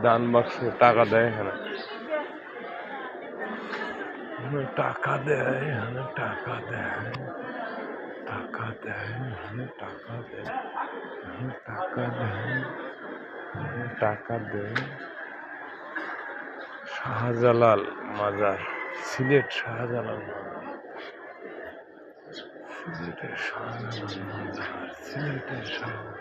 দান বাক্সে টাকা দেয় এখানে, টাকা দেয় এখানে, টাকা দেয়, টাকা দেয় এখানে, টাকা দেয়, টাকা দেয়, টাকা দেয়। শাহজালাল মাজার, সিলেট শাহজালাল মাজার, সিলেটের শাহজালাল মাজার, সিলেটের শাহজালাল।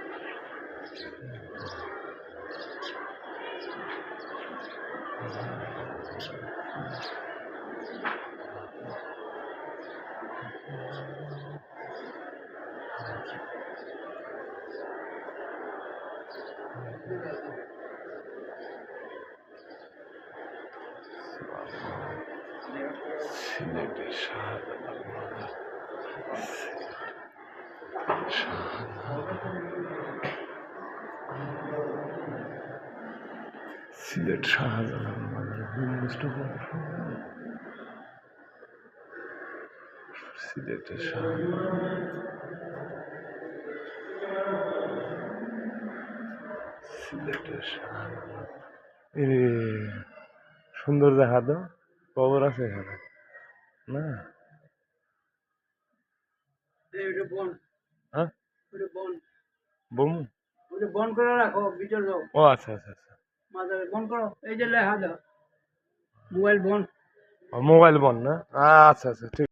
সিলেটের শাহজালাল মাজার, সিলেট শাহজালাল মাজার, সিলেটের শাহজালাল, সিলেটের শাহজালাল। সুন্দর দেখা তো, কবর আছে এখানে না? হ্যাঁ, বোম বন করে রাখো ভিতর যাও। ও আচ্ছা আচ্ছা আচ্ছা, মাদার বন করো, এই যে লেখা দাও মোবাইল বন। মোবাইল বন্ধ না? আচ্ছা আচ্ছা, ঠিক।